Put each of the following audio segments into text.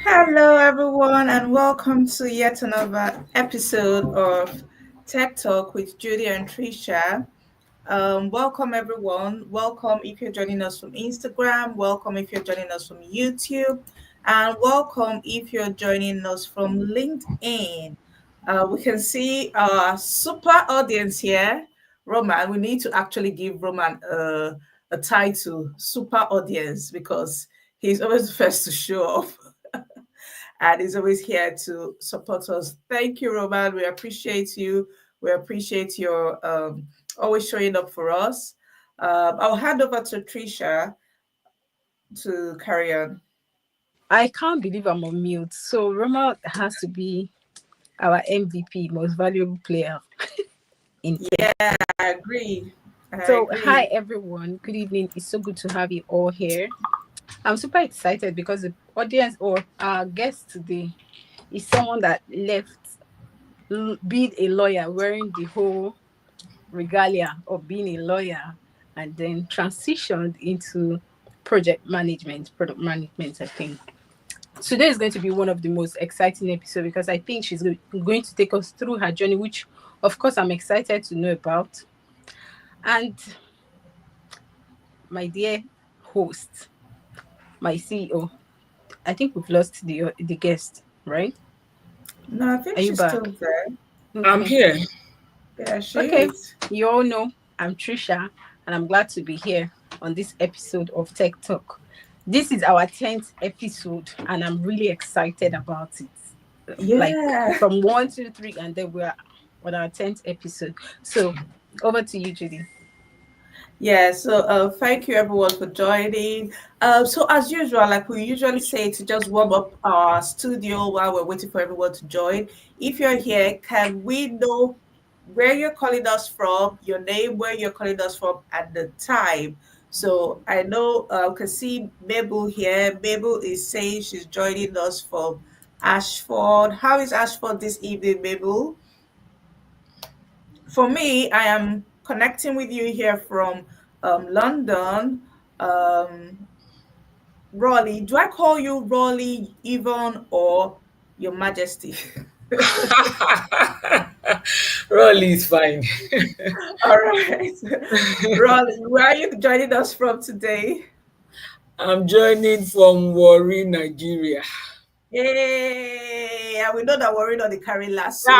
Hello, everyone, and welcome to yet another episode of Tech Talk with Judy and Tricia. Welcome, everyone. Welcome if you're joining us from Instagram. Welcome if you're joining us from YouTube. And welcome if you're joining us from LinkedIn. We can see our super audience here. Roman, we need to actually give Roman a title, super audience, because he's always the first to show up and is always here to support us. Thank you, Roman. We appreciate you. We appreciate your always showing up for us. I'll hand over to Tricia to carry on. I can't believe I'm on mute. So Roma has to be our MVP, most valuable player in tech. Yeah, I agree. I So hi agree. everyone. Good evening. It's so good to have you all here. I'm super excited because the audience or our guest today is someone that left being a lawyer, wearing the whole regalia of being a lawyer, and then transitioned into product management, I think. Today is going to be one of the most exciting episodes because I think she's going to take us through her journey, which, of course, I'm excited to know about. And my dear host, my CEO, I think we've lost the guest, right? No, I think Are you she's still back? there. I'm Okay. here. Yeah, she Okay. is. You all know I'm Tricia, and I'm glad to be here on this episode of Tech Talk. This is our 10th episode, and I'm really excited about it. Like Yeah. from one, two, three, and then we're on our 10th episode. So over to you, Judy. Yeah, so thank you everyone for joining. So as usual, like we usually say, to just warm up our studio while we're waiting for everyone to join. If you're here, can we know where you're calling us from, your name, where you're calling us from, and the time? So I know I can see Mabel here. Mabel is saying she's joining us from Ashford. How is Ashford this evening, Mabel? For me, I am connecting with you here from London. Um, Raleigh. Do I call you Raleigh, Yvonne, or Your Majesty? Rolly is fine. All right. Raleigh, where are you joining us from today? I'm joining from Warri, Nigeria. Yay! And we know that we're on the carry last, so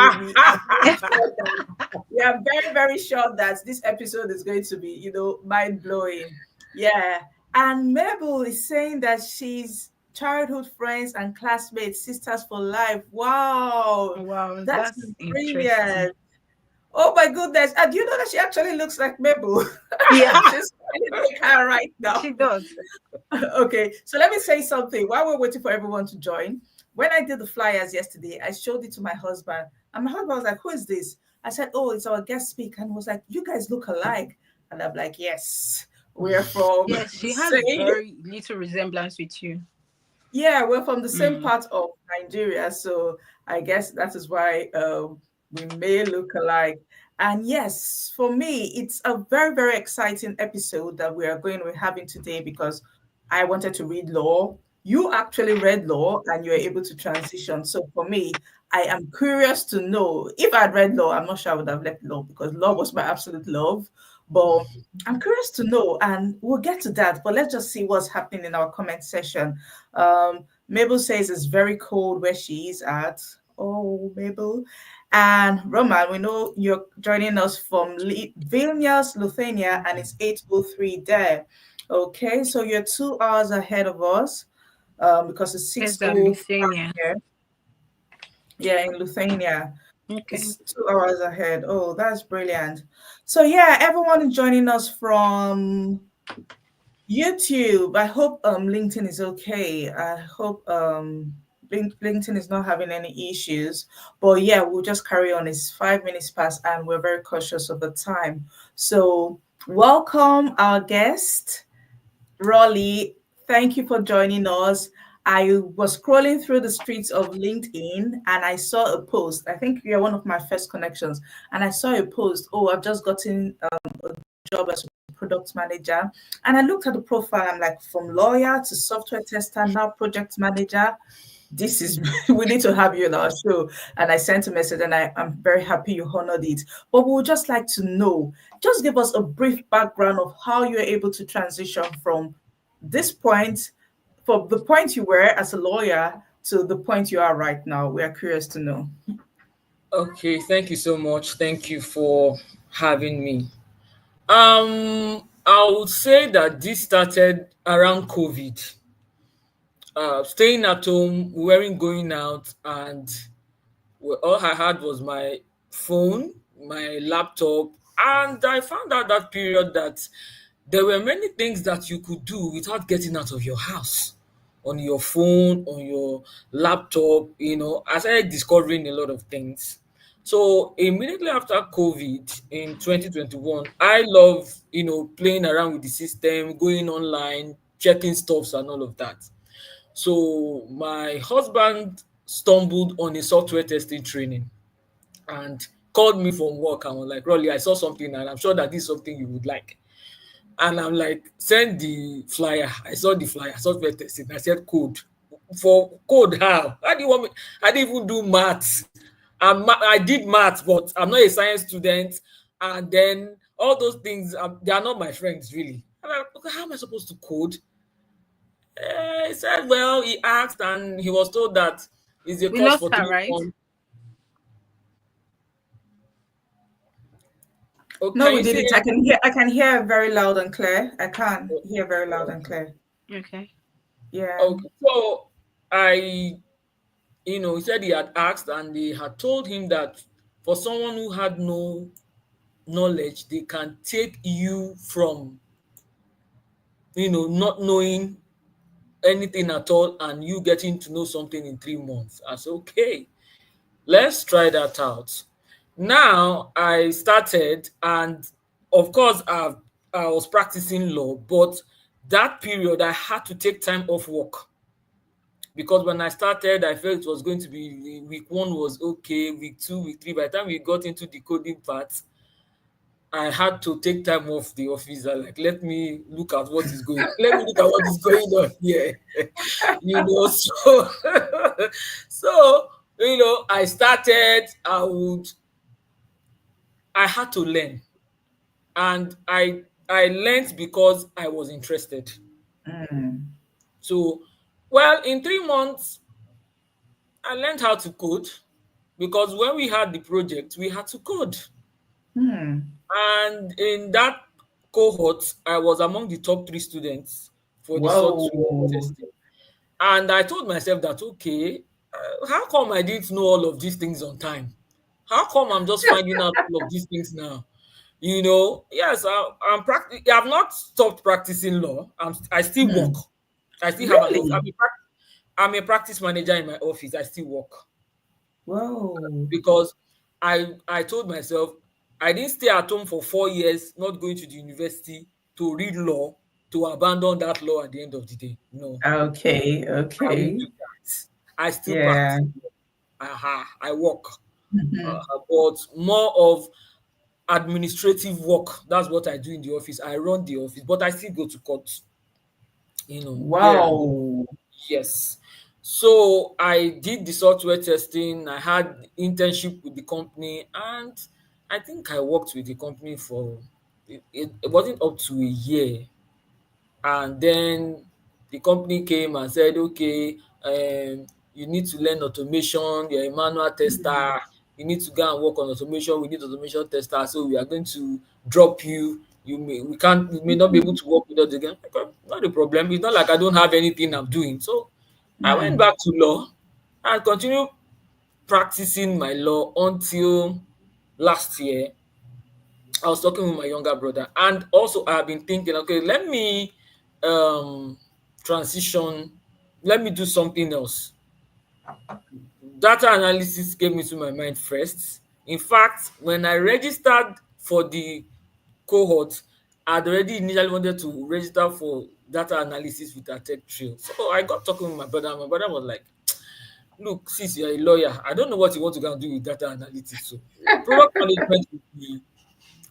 we are very sure that very sure that this episode is going to be, mind blowing. Yeah. And Mabel is saying that she's childhood friends and classmates, sisters for life. Wow, Wow, that's that's interesting. brilliant. Oh my goodness. And you know that she actually looks like Mabel. Yeah, She's smiling like her right now. she does. Okay, so let me say something while we're waiting for everyone to join. When I did the flyers yesterday, I showed it to my husband, and my husband was like, "Who is this?" I said, "Oh, it's our guest speaker," and he was like, "You guys look alike," and I'm like, "Yes, we're from Yes, the she has same, very little resemblance with you. yeah, we're from the same Mm. part of Nigeria, so I guess that is why we may look alike." And yes, for me, it's a very, very exciting episode that we are going to be having today because I wanted to read law. You actually read law and you were able to transition. So for me, I am curious to know if I'd read law, I'm not sure I would have left law because law was my absolute love. But I'm curious to know, and we'll get to that. But let's just see what's happening in our comment section. Mabel says it's very cold where she is at. Oh, Mabel. And Roman, we know you're joining us from Vilnius, Lithuania, and it's 8:03 there. Okay, so you're 2 hours ahead of us because it's Yes, I'm 6:05 Lithuania. here. Yeah, in Lithuania. Okay. It's 2 hours ahead. Oh, that's brilliant. So yeah, everyone joining us from YouTube. I hope LinkedIn is okay. I hope LinkedIn is not having any issues. But yeah, we'll just carry on. It's 5 minutes past, and we're very cautious of the time. So welcome our guest. Raleigh, thank you for joining us. I was scrolling through the streets of LinkedIn and I saw a post. I think you're one of my first connections. And I saw a post. Oh, I've just gotten a job as a product manager. And I looked at the profile. I'm like, from lawyer to software tester, now project manager. this is we need to have you on our show. And I sent a message, and I'm very happy you honored it. But we would just like to know, just give us a brief background of how you're able to transition from this point, from the point you were as a lawyer to the point you are right now. We are curious to know. Okay, thank you so much. Thank you for having me. I would say that this started around COVID. Staying at home, we weren't going out, and all I had was my phone, my laptop, and I found out that period that there were many things that you could do without getting out of your house. On your phone, on your laptop, I started discovering a lot of things. So immediately after COVID in 2021, I love, playing around with the system, going online, checking stuffs and all of that. So my husband stumbled on a software testing training and called me from work and was like, Rolly, I saw something and I'm sure that this is something you would like. And I'm like, send the flyer. I saw the flyer, software testing. I said, code. For code, how? How do you want me? I didn't even do maths. I did maths, but I'm not a science student. And then all those things, they are not my friends, really. And I'm like, okay, how am I supposed to code? He said, well, he asked and he was told that it's a We course lost for her, three right? months. Oh, No, can we you did see it. it? I can hear very loud and clear. I can hear very loud and Okay. clear. Okay. Yeah. Okay. So I, he said he had asked and they had told him that for someone who had no knowledge, they can take you from, not knowing anything at all and you getting to know something in 3 months. I said, okay, let's try that out. Now I started, and of course, I was practicing law, but that period I had to take time off work because when I started, I felt it was going to be week one was okay, week two, week three. By the time we got into the coding part, I had to take time off the office. And like, let me look at what is going. Let me look at what is going on here. So so I started. I had to learn, and I learned because I was interested. Mm. So, well, in 3 months, I learned how to code because when we had the project, we had to code. Hmm. And in that cohort, I was among the top three students for the software Whoa. testing. And I told myself that, okay, how come I didn't know all of these things on time? How come I'm just finding out all of these things now? Yes, I'm practicing. I've not stopped practicing law. I still work. Hmm. I still have an office. Really? I'm a practice manager in my office. I still work Whoa. because I told myself I didn't stay at home for 4 years, not going to the university to read law, to abandon that law at the end of the day. No, Okay. I won't Okay. do that. I still Yeah. practice law. I work, Mhm. but more of administrative work. That's what I do in the office. I run the office, but I still go to court. Here and there. Wow. Yes. So I did the software testing. I had internship with the company, and I think I worked with the company for it wasn't up to a year. And then the company came and said, okay, you need to learn automation. You're a manual tester. You need to go and work on automation. We need automation tester. So we are going to drop you. We may not be able to work with us again. Okay, not a problem. It's not like I don't have anything I'm doing. So I went Hmm. back to law and continued practicing my law until last year. I was talking with my younger brother, and also I've been thinking, okay, let me um transition, let me do something else. Data analysis came into my mind first. In fact, when I registered for the cohort, I'd already initially wanted to register for data analysis with a tech trail. So I got talking with my brother, and my brother was like, look, since you're a lawyer, I don't know what you want to go and do with data analytics. So product management would be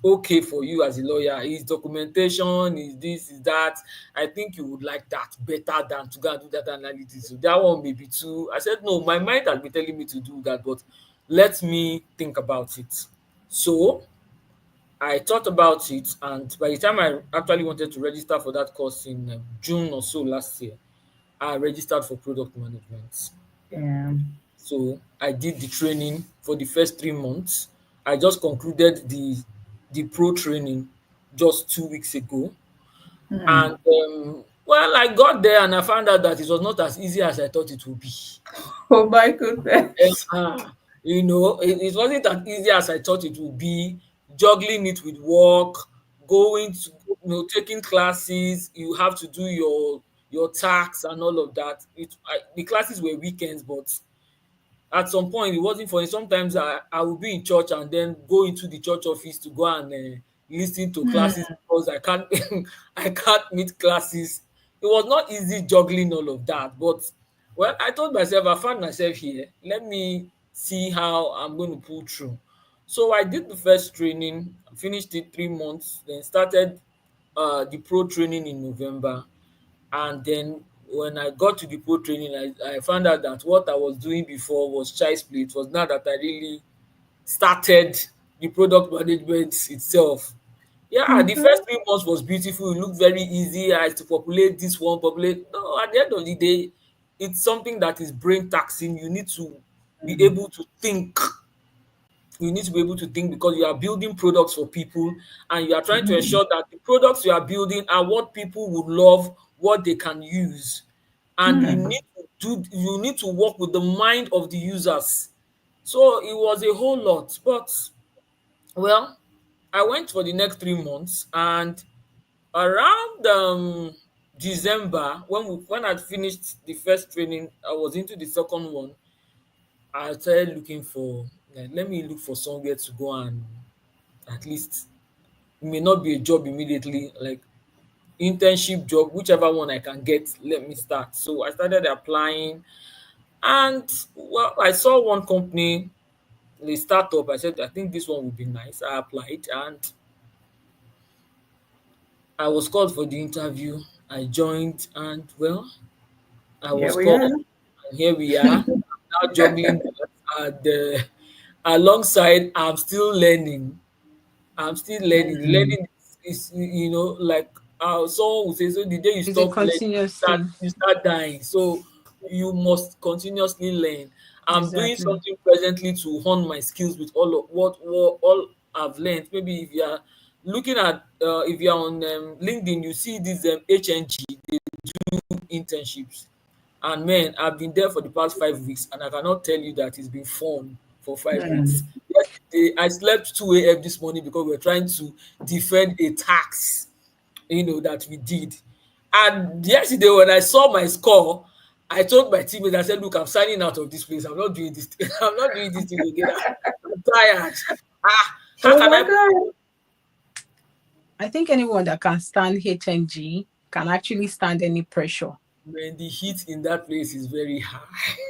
okay for you as a lawyer. Is documentation, is this, is that. I think you would like that better than to go and do that analysis. So that one may be too. I said, no, my mind has been telling me to do that, but let me think about it. So I thought about it, and by the time I actually wanted to register for that course in June or so last year, I registered for product management. Yeah. So I did the training for the first 3 months. I just concluded the pro training just 2 weeks ago. And Hmm. well, I got there and I found out that it was not as easy as I thought it would be. Oh my goodness. Uh, it wasn't as easy as I thought it would be. Juggling it with work, going to taking classes, you have to do your tax and all of that. The classes were weekends, but at some point it wasn't for me. Sometimes I would be in church and then go into the church office to go and listen to classes because I can't I can't meet classes. It was not easy juggling all of that, but well, I told myself I found myself here. Let me see how I'm going to pull through. So I did the first training, finished it 3 months, then started the pro training in November. And then when I got to the pro training, I found out that what I was doing before was child's play. It was now that I really started the product management itself. Yeah, the Mm-hmm. first 3 months was beautiful. It looked very easy. I had to populate this one, populate. No, at the end of the day, it's something that is brain taxing. You need to be able to think. You need to be able to think because you are building products for people and you are trying to ensure that the products you are building are what people would love, what they can use. And you need to work with the mind of the users. So it was a whole lot. But well, I went for the next 3 months, and around December, when I finished the first training, I was into the second one. I started looking for, like, let me look for somewhere to go and at least, it may not be a job immediately, like internship job, whichever one I can get, let me start. So I started applying, and well, I saw one company, the startup. I said, I think this one would be nice. I applied and I was called for the interview. I joined, and well, I Here was we are. called, and here we are. I'm now juggling that, and alongside, I'm still learning. I'm still learning. Mm. Learning is like someone would say, so the day you It's a stop learning, continuous start thing. you start dying. So you must continuously learn. I'm doing Exactly. something presently to hone my skills with all of what all I've learned. Maybe if you are looking at if you're on LinkedIn, you see this HNG internships. And man, I've been there for the past 5 weeks, and I cannot tell you that it's been fun for 5 weeks. Mm. Yesterday, I slept 2 a.m. this morning because we were trying to defend a tax, that we did. And yesterday, when I saw my score, I told my teammates, I said, look, I'm signing out of this place. I'm not doing this. I'm not doing this thing again. I'm tired. How Oh can my I? God. I think anyone that can stand HNG can actually stand any pressure. When the heat in that place is very high.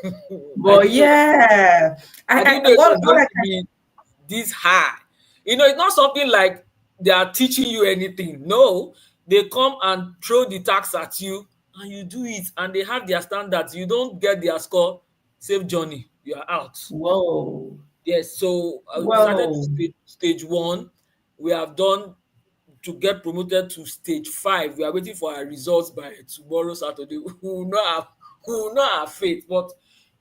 I Well, didn't know yeah. I didn't know it was All going I to be this high. It's not something like they are teaching you anything. No, they come and throw the tax at you and you do it, and they have their standards. You don't get their score, save journey, you are out. whoa. Yes, so we started Whoa. stage one. We have done to get promoted to stage 5. We are waiting for our results by tomorrow, Saturday. We will not have faith. But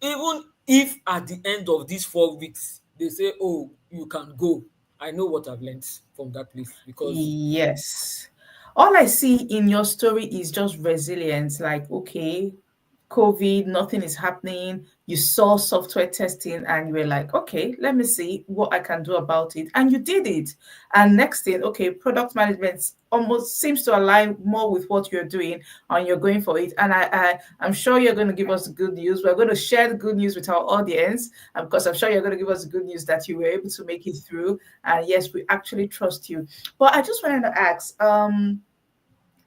even if at the end of these 4 weeks they say, "Oh, you can go," I know what I've learned from that place because Yes. All I see in your story is just resilience. Like, okay, COVID, nothing is happening. You saw software testing and you were like, okay, let me see what I can do about it. And you did it. And next thing, okay, product management almost seems to align more with what you're doing and you're going for it. And I'm sure you're going to give us the good news. We're going to share the good news with our audience because I'm sure you're going to give us the good news that you were able to make it through. And yes, we actually trust you. But I just wanted to ask,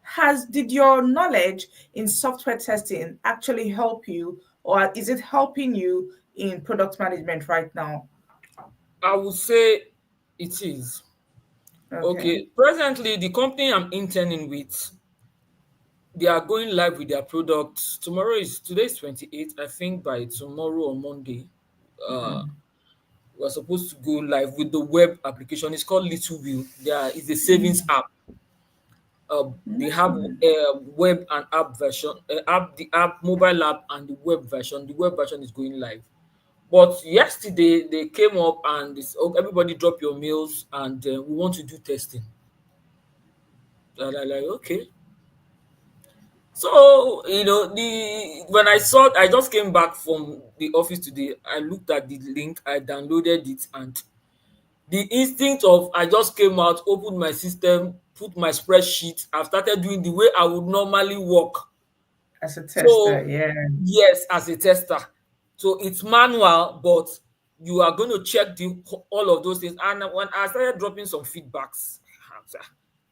has did your knowledge in software testing actually help you, or is it helping you in product management right now? I would say it is. Okay. Okay, presently the company I'm interning with, they are going live with their products. Today is 28th. I think by tomorrow or Monday, uh, we're supposed to go live with the web application. It's called Little Wheel. It's a savings app. They have a web and app version, the app mobile app and the web version. The web version is going live. But yesterday they came up and oh, everybody drop your mails and we want to do testing. And I like okay. So the when I just came back from the office today. I looked at the link, I downloaded it, and the instinct of I just came out, opened my system, put my spreadsheet, I've started doing the way I would normally work. As a tester, So yeah. yes, as a tester. So it's manual, but you are going to check all of those things. And when I started dropping some feedbacks, I was like,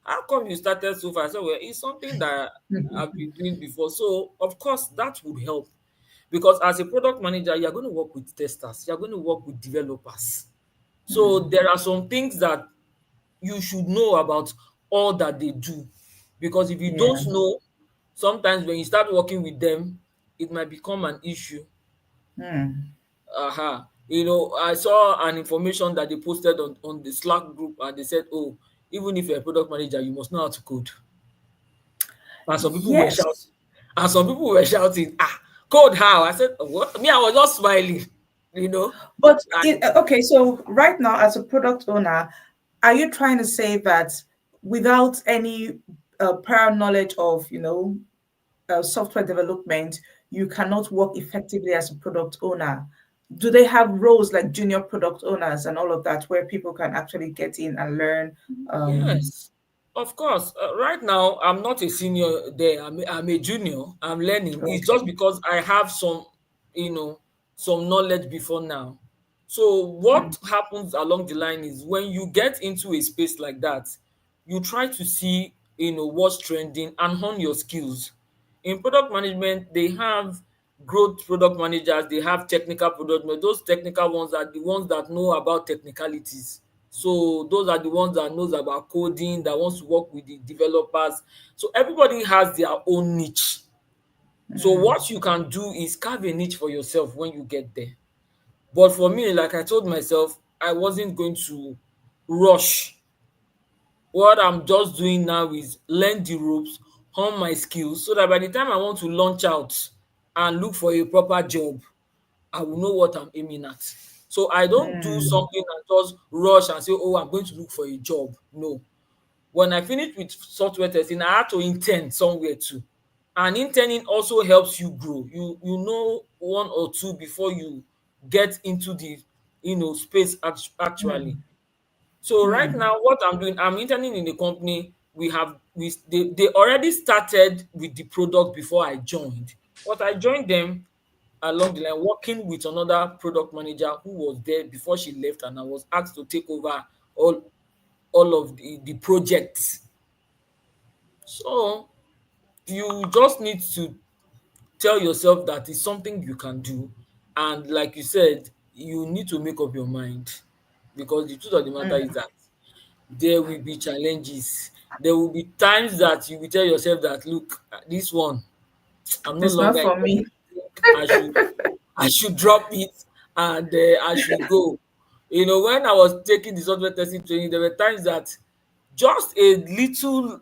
how come you started so fast? I said, well, it's something that I've been doing before. So of course that would help. Because as a product manager, you're going to work with testers, you're going to work with developers. So there are some things that you should know about all that they do. Because if you Yeah. don't know, sometimes when you start working with them, it might become an issue. Hmm. I saw an information that they posted on the Slack group and they said, oh, even if you're a product manager, you must know how to code. And some people were shouting. Yes. And some people were shouting, code how? I said, what? Me, I was just smiling, you know. But And okay, so right now, as a product owner, are you trying to say that without any prior knowledge of, software development, you cannot work effectively as a product owner? Do they have roles like junior product owners and all of that where people can actually get in and learn? yes, of course. Right now, I'm not a senior there. I'm a junior. I'm learning. It's just Okay. because I have you know, some knowledge before now. So what happens along the line is when you get into a space like that, you try to see, what's trending and hone your skills. In product management, they have growth product managers, they have technical product managers. Those technical ones are the ones that know about technicalities. So those are the ones that knows about coding, that wants to work with the developers. So everybody has their own niche. So what you can do is carve a niche for yourself when you get there. But for me, like I told myself, I wasn't going to rush. What I'm just doing now is learn the ropes, hone my skills, so that by the time I want to launch out and look for a proper job, I will know what I'm aiming at. So I don't do Mm, something and just rush and say, oh, I'm going to look for a job. No. When I finished with software testing, I had to intern somewhere too. And interning also helps you grow. You know one or two before you get into the space actually. So right now, what I'm doing, I'm interning in a company. They already started with the product before I joined. But I joined them along the line, working with another product manager who was there before she left, and I was asked to take over all all of the projects. So you just need to tell yourself that it's something you can do. And like you said, you need to make up your mind. Because the truth of the matter is that there will be challenges. There will be times that you will tell yourself that look, this one, I'm no it's not longer for interested. me. I should drop it and I should go. When I was taking the software testing training, there were times that just a little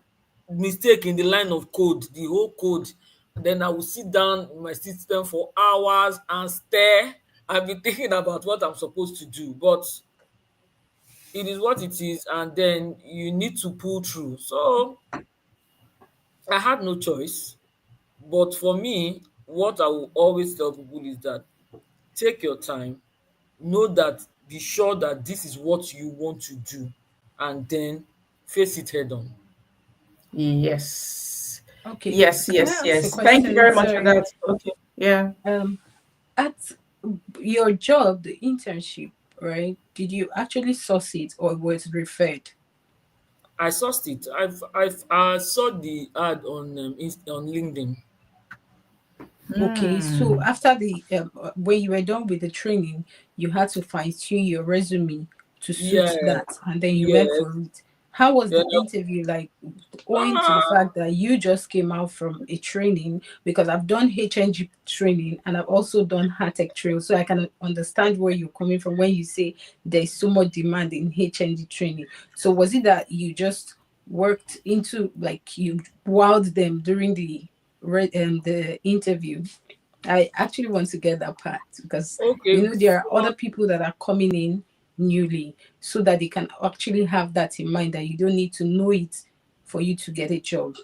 mistake in the line of code, the whole code, then I would sit down in my system for hours and stare and be thinking about what I'm supposed to do. But it is what it is, and then you need to pull through. So I had no choice. But for me, what I will always tell people is that take your time, know that, be sure that this is what you want to do, and then face it head on. Yes. Okay, Yes, can I yes, ask a yes. Thank you question? very much for Sorry. that. Okay. Yeah. Um, at your job, the internship, right? Did you actually source it or was referred? I sourced it. I saw the ad on LinkedIn. Okay, so Hmm. after the when you were done with the training, you had to fine tune your resume to suit Yeah, that, and then you went yes, for it. How was You the know, interview like, owing to the ah, fact that you just came out from a training? Because I've done HNG training and I've also done Tech trail, so I can understand where you're coming from when you say there's so much demand in HNG training. So was it that you just worked into, like, you wowed them during the interview? I actually want to get that part because okay. there are other people that are coming in newly, so that they can actually have that in mind, that you don't need to know it for you to get a job.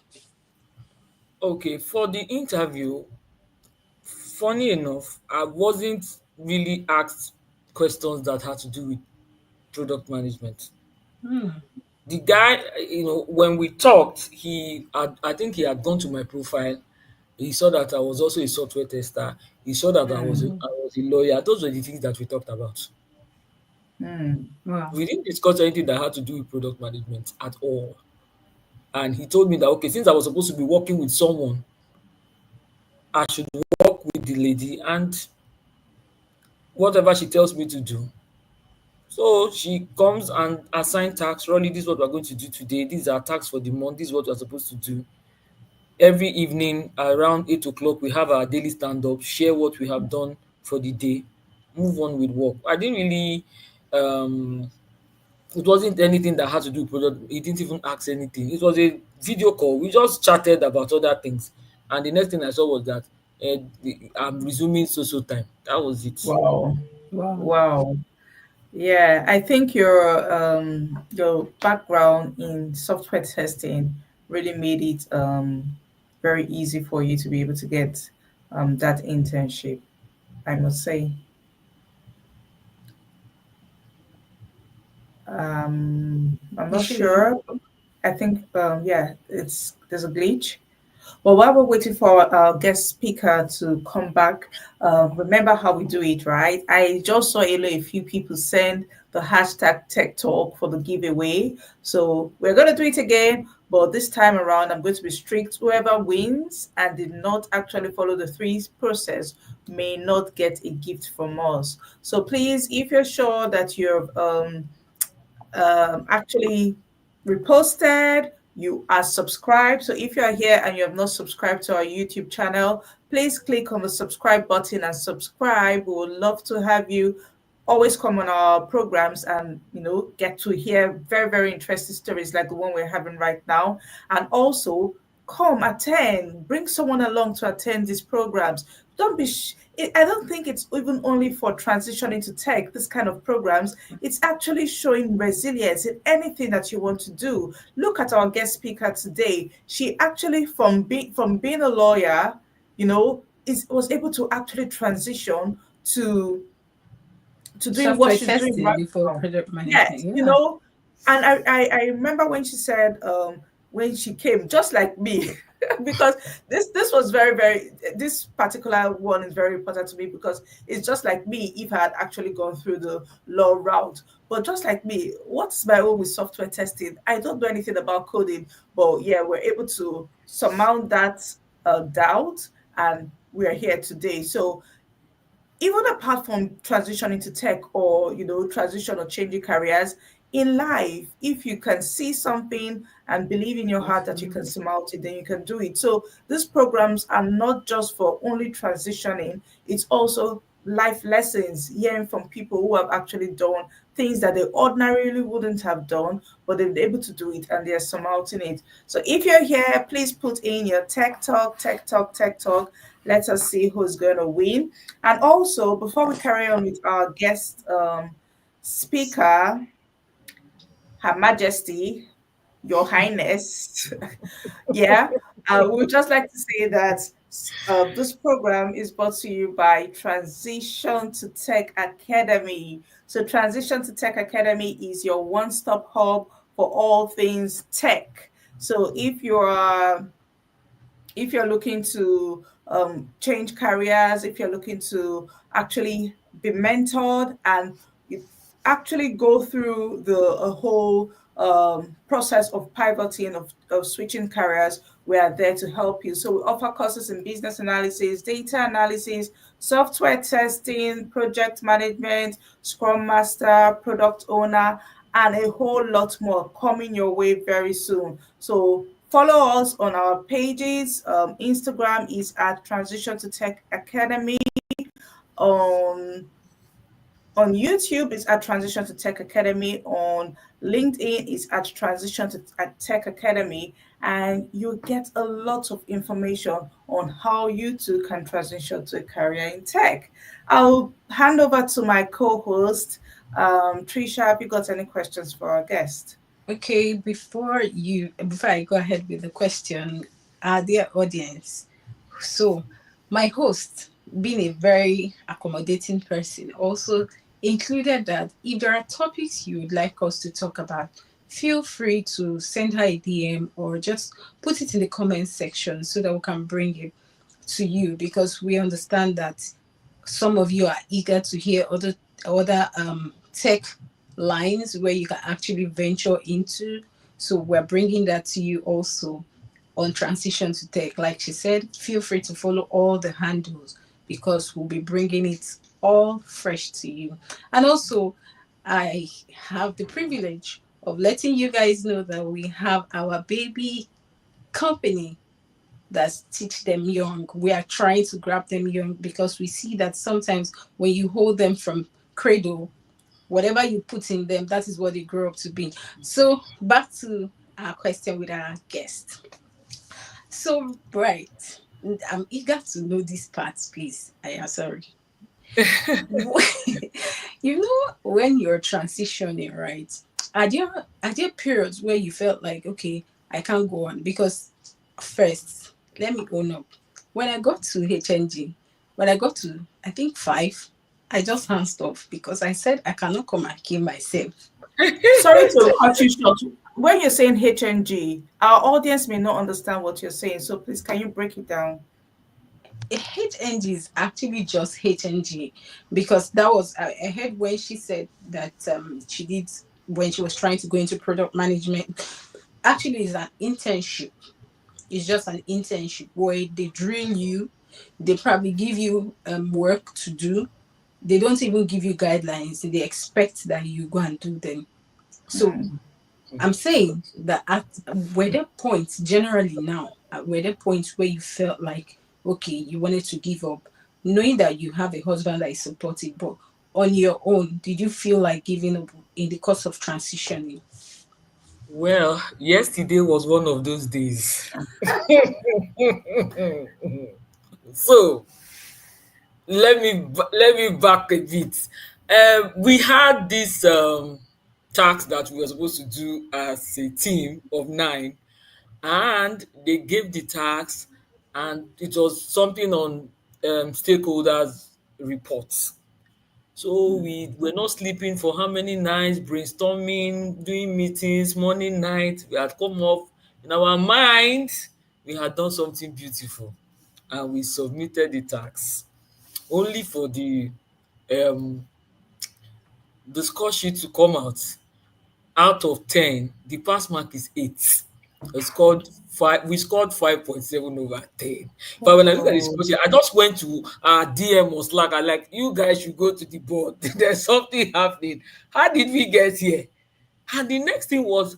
Okay, for the interview, funny enough, I wasn't really asked questions that had to do with product management. Hmm. The guy, when we talked, I think he had gone to my profile. He saw that I was also a software tester. He saw that Mm, I was a lawyer. Those were the things that we talked about. mm. Wow. We didn't discuss anything that had to do with product management at all. And he told me that, okay, since I was supposed to be working with someone, I should work with the lady and whatever she tells me to do. So she comes and assign tasks. Ronnie, this is what we're going to do today. These are tasks for the month. This is what we're supposed to do. Every evening around 8 o'clock, we have our daily stand up, share what we have done for the day, move on with work. I didn't really, um, it wasn't anything that had to do with product. He didn't even ask anything. It was a video call. We just chatted about other things. And the next thing I saw was that I'm resuming so time. That was it. Wow. Wow. Wow. Yeah, I think your background in software testing really made it very easy for you to be able to get that internship, I must say. I'm not Actually, sure. I think yeah, it's there's a glitch. Well, while we're waiting for our guest speaker to come back, remember how we do it, right? I just saw a few people send the hashtag Tech Talk for the giveaway. So we're going to do it again, but this time around, I'm going to be strict. Whoever wins and did not actually follow the three process may not get a gift from us. So please, if you're sure that you've actually reposted, you are subscribed. So if you are here and you have not subscribed to our YouTube channel, please click on the subscribe button and subscribe. We would love to have you always come on our programs and get to hear very, very interesting stories like the one we're having right now. And also come attend, bring someone along to attend these programs. Don't be I don't think it's even only for transitioning to tech, this kind of programs. It's actually showing resilience in anything that you want to do. Look at our guest speaker today. She actually, from being a lawyer, was able to actually transition to doing what software she's doing testing right before now. product management. Yes, Yeah. and I remember when she said when she came, just like me, because this was very, very, this particular one is very important to me because it's just like me if I had actually gone through the law route. But just like me, what's my own with software testing? I don't know anything about coding, but yeah, we're able to surmount that doubt, and we're here today. So even apart from transitioning to tech or transition or changing careers in life, if you can see something and believe in your heart that you can surmount it, then you can do it. So these programs are not just for only transitioning, it's also life lessons, hearing from people who have actually done things that they ordinarily wouldn't have done, but they've been able to do it and they're surmounting it. So if you're here, please put in your tech talk, tech talk, tech talk. Let us see who's going to win. And also, before we carry on with our guest speaker, Her Majesty, Your Highness, yeah, I would just like to say that this program is brought to you by Transition to Tech Academy. So, Transition to Tech Academy is your one stop hub for all things tech. So, if you're looking to change careers, if you're looking to actually be mentored and you actually go through the a whole process of pivoting, of switching careers, we are there to help you. So we offer courses in business analysis, data analysis, software testing, project management, scrum master, product owner, and a whole lot more coming your way very soon. So follow us on our pages. Instagram is at Transition to Tech Academy. On on YouTube, it's at Transition to Tech Academy. On LinkedIn, it's at Transition to at Tech Academy. And you get a lot of information on how you too can transition to a career in tech. I'll hand over to my co-host, Tricia. Have you got any questions for our guest? Okay, before I go ahead with the question, dear audience, so my host, being a very accommodating person, also included that if there are topics you would like us to talk about, feel free to send her a DM or just put it in the comment section so that we can bring it to you, because we understand that some of you are eager to hear other tech lines where you can actually venture into. So we're bringing that to you also on Transition to Tech. Like she said, feel free to follow all the handles because we'll be bringing it all fresh to you. And also, I have the privilege of letting you guys know that we have our baby company that teach them young. We are trying to grab them young because we see that sometimes when you hold them from cradle, whatever you put in them, that is what they grow up to be. So back to our question with our guest. So right, I'm eager to know this part, please. I am sorry. You know, when you're transitioning, right? Are there periods where you felt like, okay, I can't go on? Because first, let me own up. When I got to HNG, when I got to I think five, I just hands off because I said I cannot come and kill myself. Sorry to cut you short. When you're saying HNG, our audience may not understand what you're saying. So please, can you break it down? HNG is actually just HNG because that was I heard when she said that she did when she was trying to go into product management. Actually, it's an internship. It's just an internship where they drill you. They probably give you work to do. They don't even give you guidelines. They expect that you go and do them. So I'm saying that at were there points generally now, were there points where you felt like, okay, you wanted to give up, knowing that you have a husband that is supportive, but on your own, did you feel like giving up in the course of transitioning? Well, yesterday was one of those days. So let me back a bit. We had this task that we were supposed to do as a team of nine, and they gave the task, and it was something on stakeholders reports. So we were not sleeping for how many nights, brainstorming, doing meetings, morning, night. We had come up in our minds, we had done something beautiful, and we submitted the task only for um the score sheet to come out of 10, the pass mark is 8. We scored 5.7 over 10. But when I look at the Oh, score sheet, I just went to our DM or Slack. I like, you guys should go to the board. There's something happening. How did we get here? And the next thing was,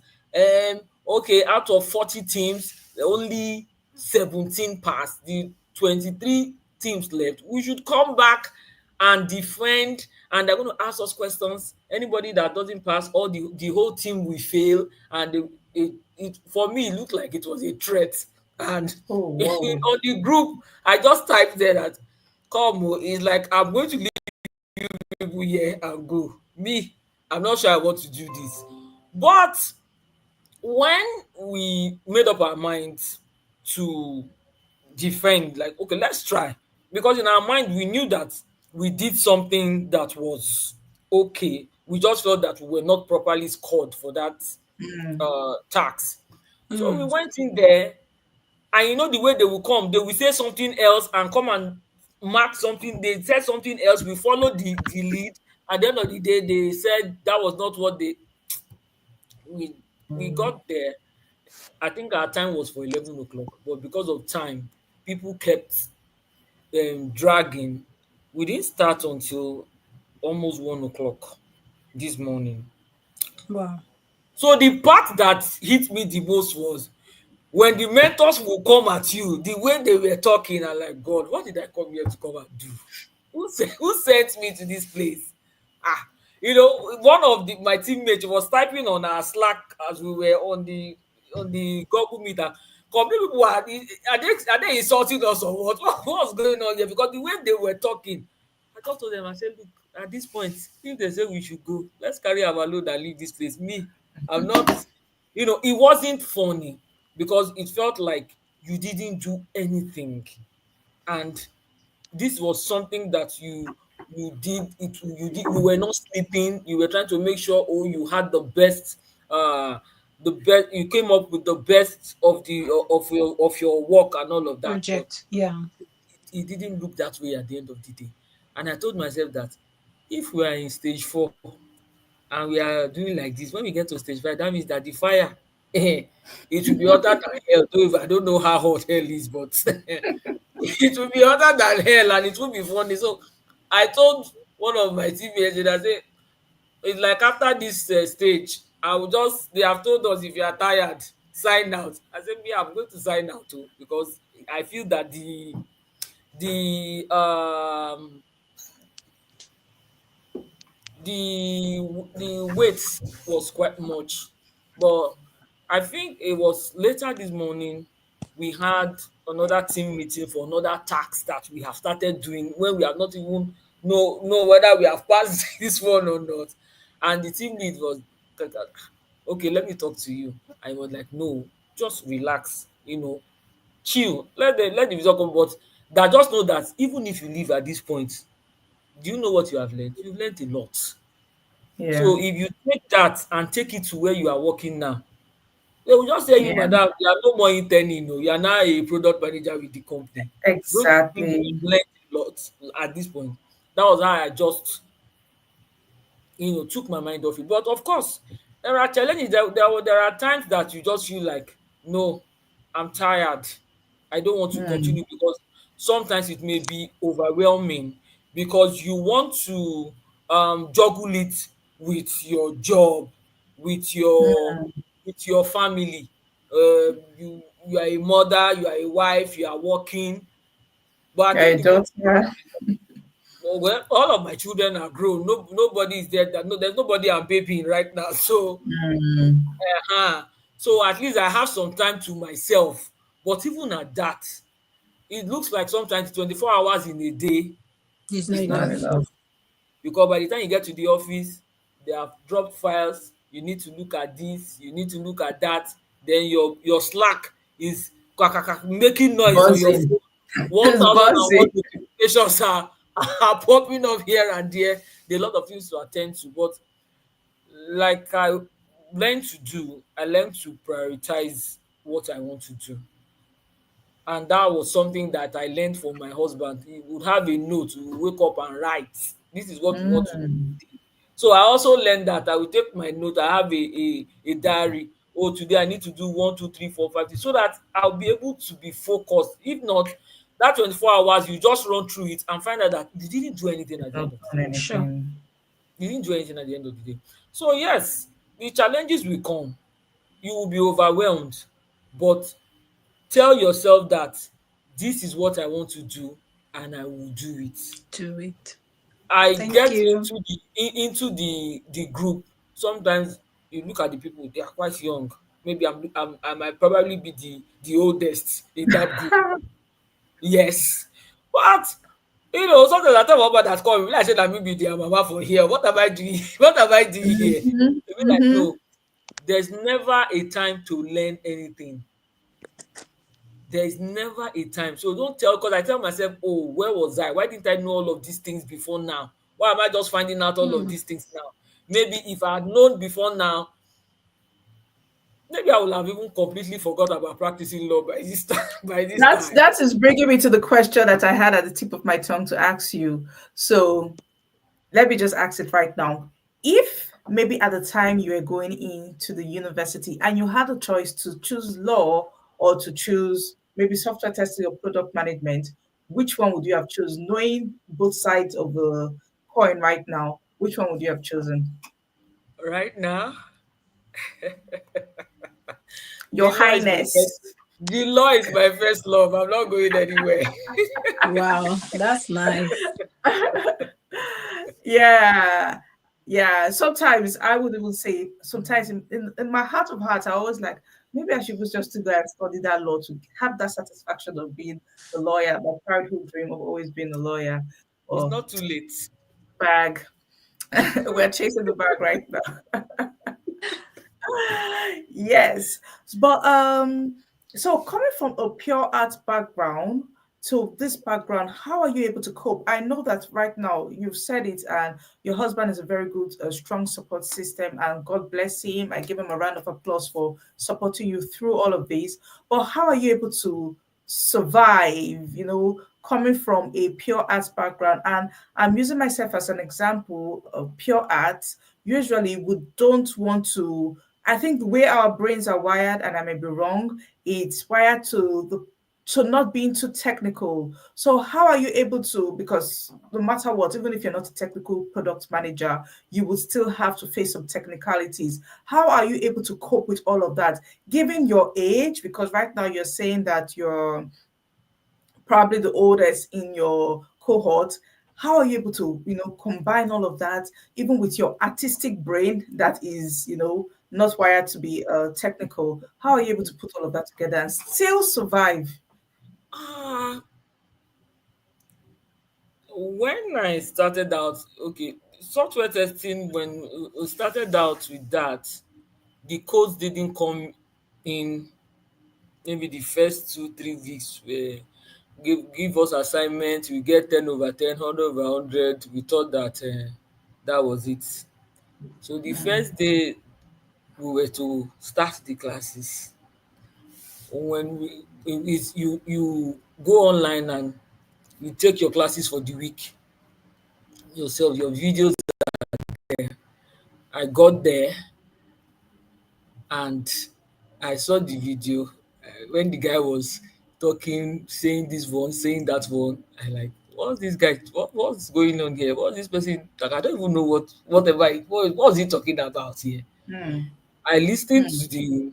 okay, out of 40 teams, only 17 passed. The 23 teams left. We should come back and defend, and they're going to ask us questions. Anybody that doesn't pass, or the whole team will fail. And for me, it looked like it was a threat. And oh, wow. on the group, I just typed there that, come, it's like, I'm going to leave people here and go. Me, I'm not sure I want to do this. But when we made up our minds to defend, like, okay, let's try. Because in our mind, we knew that we did something that was okay. We just felt that we were not properly scored for that tax. So we Mm. went in there, and you know the way they will come, they will say something else and come and mark something. They said something else, we followed the lead. At the end of the day, they said that was not what we we got there. I think our time was for 11 o'clock, but because of time, people kept dragging. We didn't start until almost 1 o'clock this morning. Wow. So the part that hit me the most was when the mentors will come at you, the way they were talking, I'm like, God, what did I come here to come and do? Who sent me to this place? Ah, one of my teammates was typing on our Slack as we were on the Google Meet. And complete people are they insulting us or what? What's going on here? Because the way they were talking, I just told them, I said, look, at this point, if they say we should go, let's carry our load and leave this place. Me, I'm not, it wasn't funny because it felt like you didn't do anything. And this was something that you were not sleeping, you were trying to make sure, oh, you had the best, you came up with the best of your work and all of that, but Project. Yeah. it didn't look that way at the end of the day. And I told myself that if we are in stage 4 and we are doing like this, when we get to stage 5, that means that the fire it will be hotter than hell. Though if I don't know how hot hell is, but it will be hotter than hell and it will be funny. So I told one of my teammates, and I said, it's like after this stage, they have told us if you are tired, sign out. I said, me, I'm going to sign out too because I feel that the the weight was quite much. But I think it was later this morning we had another team meeting for another task that we have started doing when we have not even know whether we have passed this one or not. And the team lead was like, okay, let me talk to you. I was like, no, just relax, chill, let the result come. But that just know that even if you leave at this point, do you know what you have learned? You've learned a lot. Yeah. So if you take that and take it to where you are working now, they will just tell you, Yeah. madam, you are no more interning, you are now a product manager with the company. Don't you think you Exactly. have learned a lot at this point? That was how I just took my mind off it. But of course, there are challenges. There are times that you just feel like, no, I'm tired. I don't want to Mm. continue because sometimes it may be overwhelming because you want to juggle it with your job, with your Mm. with your family. You are a mother, you are a wife, you are working. But at the Yeah, end, the moment daughter. well, all of my children are grown. Nobody is there. That no, there's nobody I'm babying right now. So, Mm. uh so at least I have some time to myself. But even at that, it looks like sometimes 24 hours in a day It's not is not Not enough. enough. enough because by the time you get to the office, they have dropped files. You need to look at this. You need to look at that. Then your Slack is making noise on your Buzzing. phone. One It's thousand and one buzzing. notifications are popping up here and there. There are a lot of things to attend to, but like I learned to prioritize what I want to do. And that was something that I learned from my husband. He would have a note, he would wake up and write, this is what we want to do Mm. today. So I also learned that I will take my note. I have a diary. Oh, today I need to do 1, 2, 3, 4, 5, so that I'll be able to be focused. If not, that 24 hours, you just run through it and find out that you didn't do anything at It's the not end of the done day. Sure. anything. You didn't do anything at the end of the day. So, yes, the challenges will come. You will be overwhelmed. But tell yourself that this is what I want to do and I will do it. Do it. I Thank get you. into the group. Sometimes you look at the people, they are quite young. Maybe I might probably be the oldest in that group. Yes. But sometimes I tell my mama that call me, like I said that maybe their mama for here. What am I doing? What am I doing here? Mm-hmm. They be like, Mm-hmm. no, there's never a time to learn anything. There is never a time. So don't tell, because I tell myself, oh, where was I? Why didn't I know all of these things before now? Why am I just finding out all of Hmm. these things now? Maybe if I had known before now, maybe I would have even completely forgot about practicing law by this time. By this That's time. that is bringing me to the question that I had at the tip of my tongue to ask you. So let me just ask it right now. If maybe at the time you were going into the university and you had a choice to choose law or to choose maybe software testing or product management, which one would you have chosen? Knowing both sides of the coin right now, which one would you have chosen? Right now. Your The law is my Highness. first. The law is my first love. I'm not going anywhere. Wow, that's nice. Yeah. Yeah. Sometimes I would even say, sometimes in my heart of hearts, I always like, maybe I should just to go and study that law to have that satisfaction of being a lawyer, my childhood dream of always being a lawyer. It's Or not too late. bag. We're chasing the bag right now. Yes, but so coming from a pure art background to this background, how are you able to cope? I know that right now you've said it, and your husband is a very good, strong support system, and God bless him. I give him a round of applause for supporting you through all of this. But how are you able to survive? Coming from a pure art background, and I'm using myself as an example of pure art. Usually, we don't want to. I think the way our brains are wired, and I may be wrong, it's wired to not being too technical. So how are you able to, because no matter what, even if you're not a technical product manager, you would still have to face some technicalities. How are you able to cope with all of that, given your age? Because right now you're saying that you're probably the oldest in your cohort. How are you able to combine all of that, even with your artistic brain that is not wired to be technical? How are you able to put all of that together and still survive? Ah, when I started out, okay, software testing, when we started out with that, the codes didn't come in maybe the first 2 3 weeks. Where give us assignment, we get 10 over 10, 100 over 100. We thought that that was it. So the first day we were to start the classes, when you go online and you take your classes for the week yourself, your videos. I got there and I saw the video when the guy was talking, saying this one, saying that one. I like, what's this guy? What's going on here? What's this person? Like, I don't even know what's he talking about here. Hmm. I listened Hmm.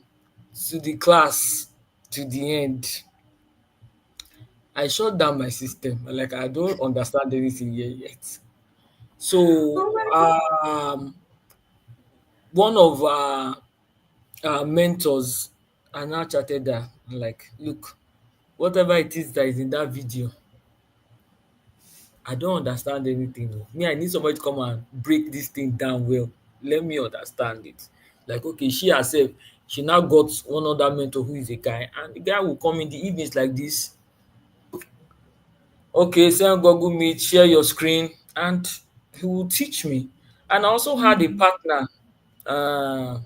to the class to the end. I shut down my system. Like, I don't understand anything here yet. So Oh my one of our mentors and now chatted her like, look, whatever it is that is in that video, I don't understand anything. Oh. Me, I need somebody to come and break this thing down well. Let me understand it. Like, okay, she herself, she now got one other mentor who is a guy, and the guy will come in the evenings like this. Okay, send Google Meet, share your screen, and he will teach me. And I also had a God. partner. Uh,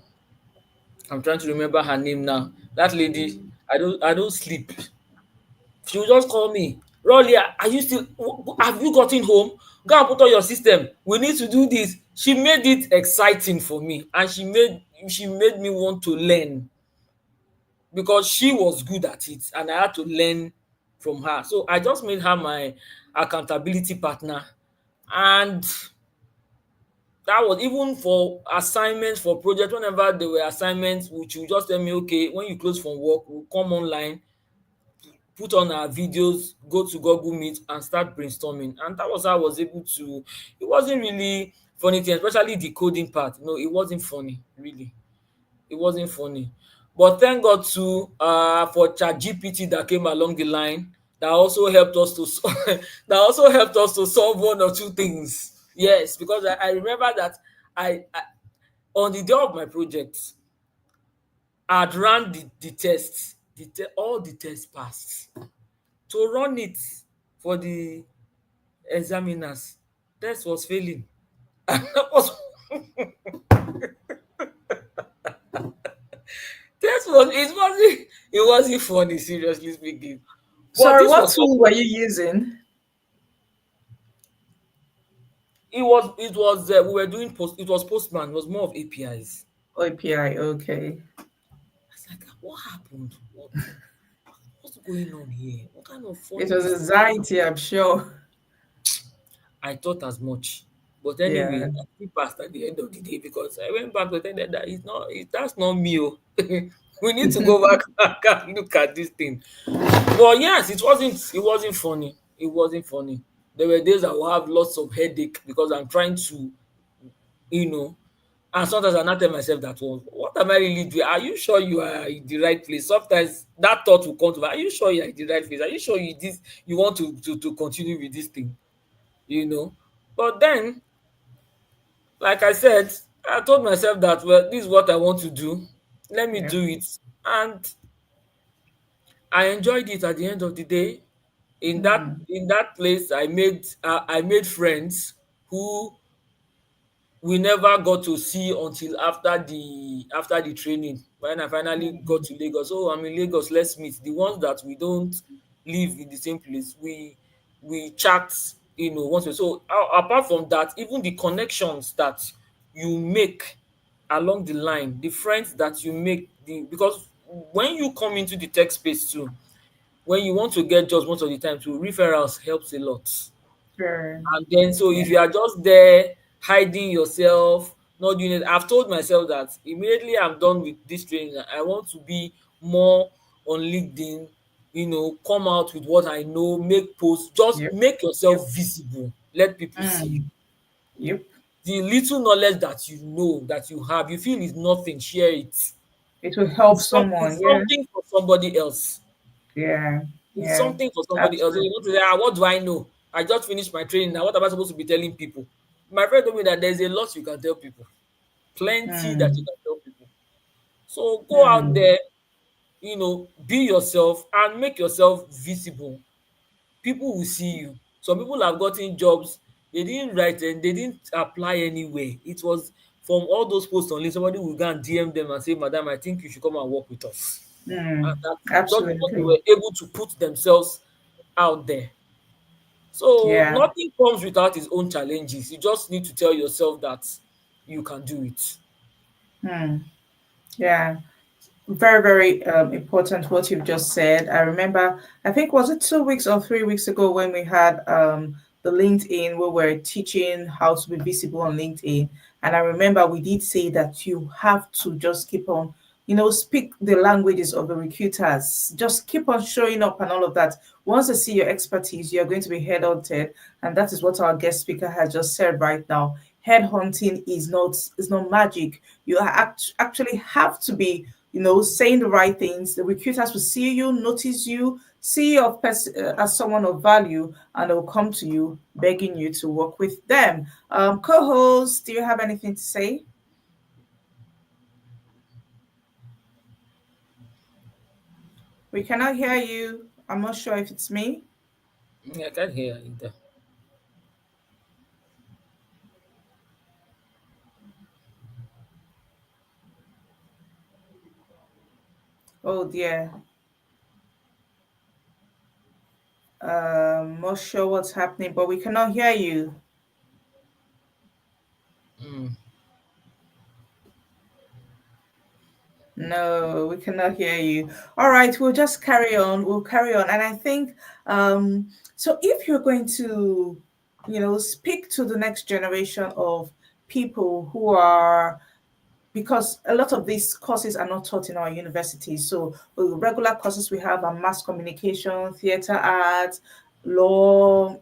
I'm trying to remember her name now. That lady, I don't sleep. She will just call me, Rolly, are you still, have you gotten home? Go and put on your system. We need to do this. She made it exciting for me, and she made me want to learn because she was good at it and I had to learn from her. So I just made her my accountability partner. And that was even for assignments, for projects. Whenever there were assignments, which you just tell me, okay, when you close from work, we'll come online, put on our videos, go to Google Meet and start brainstorming. And that was how I was able to. It wasn't really funny thing, especially the coding part. No, it wasn't funny, really. It wasn't funny. But thank God too for ChatGPT that came along the line that also helped us to that also helped us to solve one or two things. Yes, because I remember that I on the day of my project, I'd run the tests, all the tests passed. To run it for the examiners, test was failing. That was test was it wasn't funny, seriously speaking. But Sorry, this what was tool were you using? we were doing post it was Postman, it was more of APIs. API, okay. I was like, what happened? What's going on here? What kind of It funny was this thing? anxiety, I'm sure. I thought as much. But Yeah. anyway, I still passed at the end of the day because I went back to tell them that it's not, that's not me. Oh. We need to go back and look at this thing. But yes, it wasn't funny. It wasn't funny. There were days I will have lots of headache because I'm trying to, you know, and sometimes I not tell myself that, well, what am I really doing? Are you sure you are in the right place? Sometimes that thought will come to me. Are you sure you are in the right place? Are you sure you want to continue with this thing? You know? But then, like I said, I told myself that, well, this is what I want to do. Let me Yeah. do it. And I enjoyed it at the end of the day. Mm. In that place, I made friends who we never got to see until after the training when I finally got Mm. to Lagos. Oh, I'm in Lagos, let's meet. The ones that we don't live in the same place, we chat, once. So apart from that, even the connections that you make along the line, the friends that you make, because when you come into the tech space too, when you want to get jobs most of the time too, referrals helps a lot. Sure. And then, so Yeah. if you are just there hiding yourself, not doing it, I've told myself that immediately I'm done with this training, I want to be more on LinkedIn, come out with what I know, make posts, just Yep. make Yep. yourself visible, let people see you. Mm. Yep. The little knowledge that you know, that you have, you feel is nothing, share it. It will help It's someone. Yeah. something for somebody else. Yeah. It's Yeah. something for somebody else. So you Absolutely. want to say, what do I know? I just finished my training. Now, what am I supposed to be telling people? My friend told me that there's a lot you can tell people, plenty that you Mm. can tell people. So go out Mm. there, be yourself and make yourself visible. People will see you. Some people have gotten jobs, they didn't write and they didn't apply anywhere. It was from all those posts on LinkedIn. Somebody will go and DM them and say, Madam, I think you should come and work with us. And Mm. that's just because they Absolutely. were able to put themselves out there. So Yeah. nothing comes without its own challenges. You just need to tell yourself that you can do it. Mm. Yeah. Very, very important what you've just said. I remember, I think, was it 2 weeks or 3 weeks ago when we had the LinkedIn where we're teaching how to be visible on LinkedIn. And I remember we did say that you have to just keep on, speak the languages of the recruiters. Just keep on showing up and all of that. Once they see your expertise, you're going to be headhunted. And that is what our guest speaker has just said right now. Headhunting is not magic. You actually have to be saying the right things. The recruiters will see you, notice you, see you as someone of value, and they will come to you begging you to work with them. Co-host, do you have anything to say? We cannot hear you. I'm not sure if it's me. I can't hear either. Oh dear. Not sure what's happening, but we cannot hear you. Mm. No, we cannot hear you. All right, we'll just carry on. We'll carry on. And I think so if you're going to, speak to the next generation of people who are, because a lot of these courses are not taught in our universities. So the regular courses we have are mass communication, theater arts, law,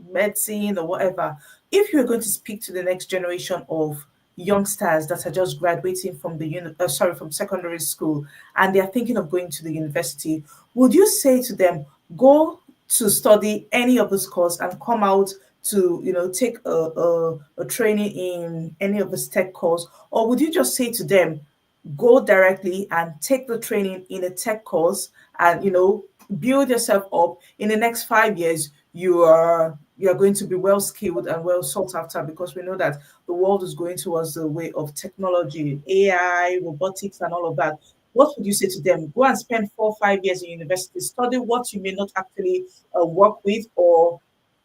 medicine, or whatever. If you're going to speak to the next generation of youngsters that are just graduating from from secondary school and they are thinking of going to the university, would you say to them, go to study any of this course and come out to take a training in any of this tech course, or would you just say to them, go directly and take the training in a tech course and build yourself up? In the next 5 years you are going to be well skilled and well sought after, because we know that the world is going towards the way of technology, AI, robotics, and all of that. What would you say to them? Go and spend 4 or 5 years in university, study what you may not actually work with, or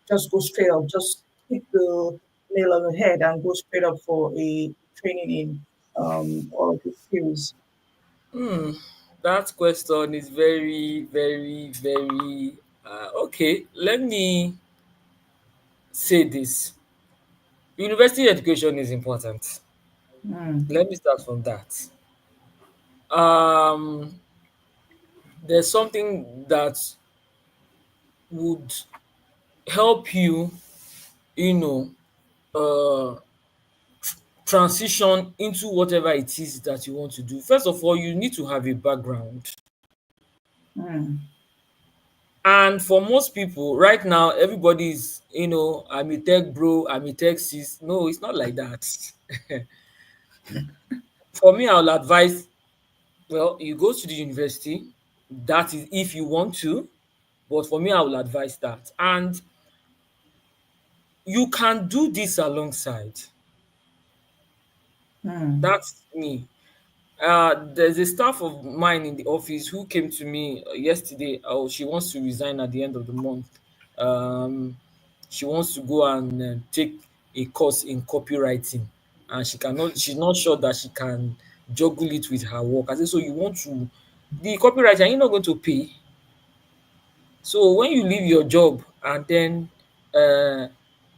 just go straight up, just hit the nail on the head and go straight up for a training in all of the skills. Hmm. That question is very, very, very okay. Let me say this. University education is important. Mm. Let me start from that. Um, there's something that would help you, you know, uh, transition into whatever it is that you want to do. First of all, you need to have a background. Mm. And for most people, right now, everybody's, I'm a tech bro, I'm a tech sis. No, it's not like that. For me, I'll advise, well, you go to the university. That is if you want to. But for me, I will advise that. And you can do this alongside. Mm. That's me. There's a staff of mine in the office who came to me yesterday. Oh, she wants to resign at the end of the month. Um, she wants to go and take a course in copywriting, and she cannot. She's not sure that she can juggle it with her work. I said, so you want to the copywriting? Are you not going to pay? So when you leave your job and then uh,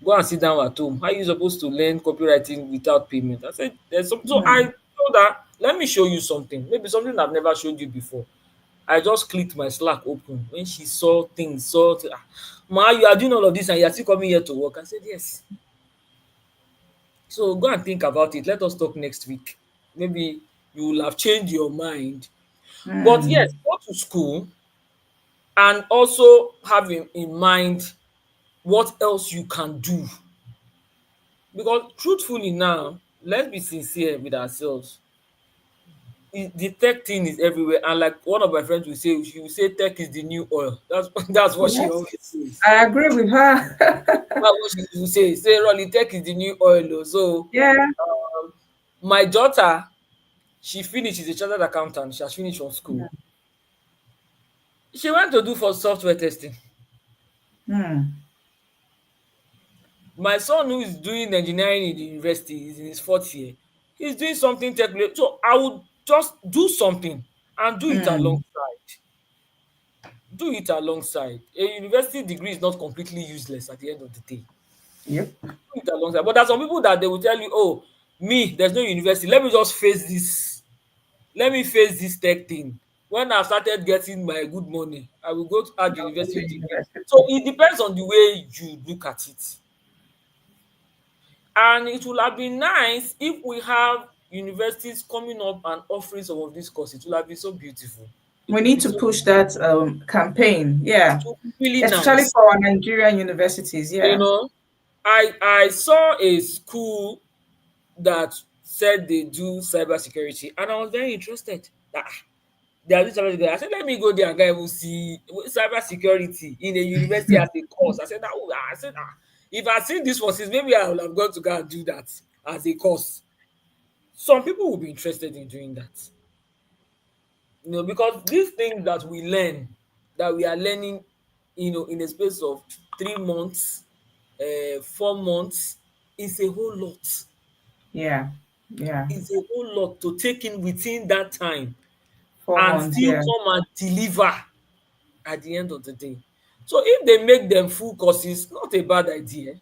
go and sit down at home, how are you supposed to learn copywriting without payment? I said, there's some. So I Mm. told her, let me show you something. Maybe something I've never showed you before. I just clicked my Slack open. When she saw things, Ma, you are doing all of this and you are still coming here to work. I said, yes. So go and think about it. Let us talk next week. Maybe you will have changed your mind. But Mm. yes, go to school and also have in mind what else you can do. Because truthfully now, let's be sincere with ourselves. The tech thing is everywhere, and like one of my friends will say, she will say tech is the new oil. That's that's what she always Yes, says. I agree with her. That's what she will say. Say, Rolly, tech is the new oil. Oh. So Yeah. um, my daughter, she finished, she's a chartered accountant, she has finished from school. She went to do for software testing. Mm. My son, who is doing engineering in the university, is in his fourth year. He's doing something technical. So I would just do something and do it Mm. alongside. Do it alongside. A university degree is not completely useless at the end of the day. Yep. Do it alongside. But there's some people that they will tell you, oh, me, there's no university. Let me just face this. Let me face this tech thing. When I started getting my good money, I will go to add I'll go to university degree. So university. it depends on the way you look at it. And it would have been nice if we have universities coming up and offering some of these courses. It would have been so beautiful. It We would need be to so push that campaign. Yeah, it would be really especially nice. for our Nigerian universities. You Yeah. know, I saw a school that said they do cybersecurity, and I was very interested. That they are doing cybersecurity. I said, let me go there and go and see cybersecurity in a university as a course. I said, oh, if I seen this for since, maybe I would have gone to go and do that as a course. Some people will be interested in doing that. Because these things that we learn, that we are learning, in a space of 3 months, 4 months, is a whole lot. Yeah. Yeah. Is a whole lot to take in within that time Four and months. still Yeah. come and deliver at the end of the day. So if they make them full courses, not a bad idea.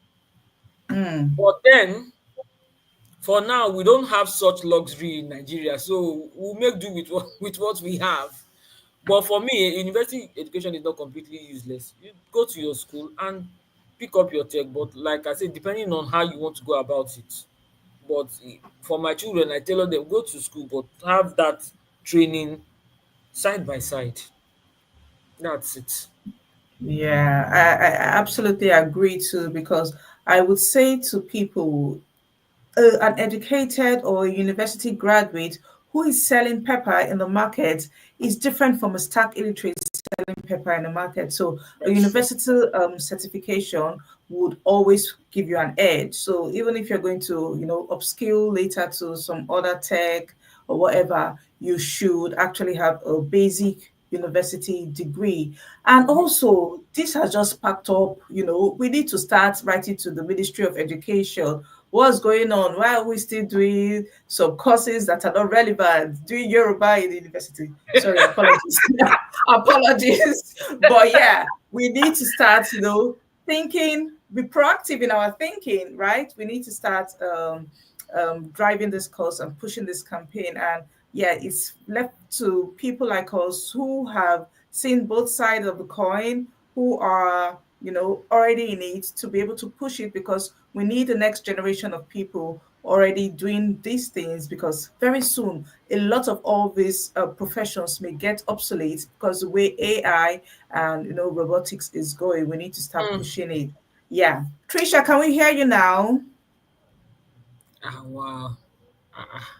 Mm. But then, for now, we don't have such luxury in Nigeria, so we'll make do with what we have. But for me, university education is not completely useless. You go to your school and pick up your tech, but like I said, depending on how you want to go about it. But for my children, I tell them go to school, but have that training side by side. That's it. Yeah. I absolutely agree too, because I would say to people, an educated or a university graduate who is selling pepper in the market is different from a stark illiterate selling pepper in the market. So a That's true. university certification would always give you an edge. So even if you're going to, upskill later to some other tech or whatever, you should actually have a basic university degree. And Mhm. also, this has just packed up, we need to start writing to the Ministry of Education. What's going on? Why are we still doing some courses that are not relevant? Doing Yoruba in the university. Sorry, apologies. Apologies. But yeah, we need to start, thinking be proactive in our thinking, right? We need to start driving this cause and pushing this campaign. And yeah, it's left to people like us who have seen both sides of the coin, who are, already in it, to be able to push it, because we need the next generation of people already doing these things, because very soon a lot of all these professions may get obsolete, because the way AI and robotics is going, we need to start Mm. pushing it. Yeah, Tricia, can we hear you now? Ah, wow. Ah,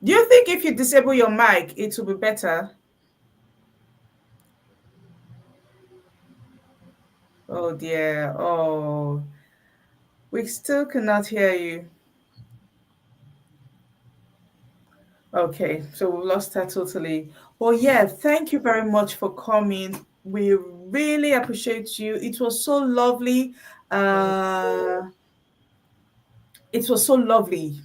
Do you think if you disable your mic, it will be better? Oh dear. Oh, we still cannot hear you. Okay, so we lost her totally. Well, yeah, thank you very much for coming. We really appreciate you. It was so lovely. thank Uh, it was so lovely,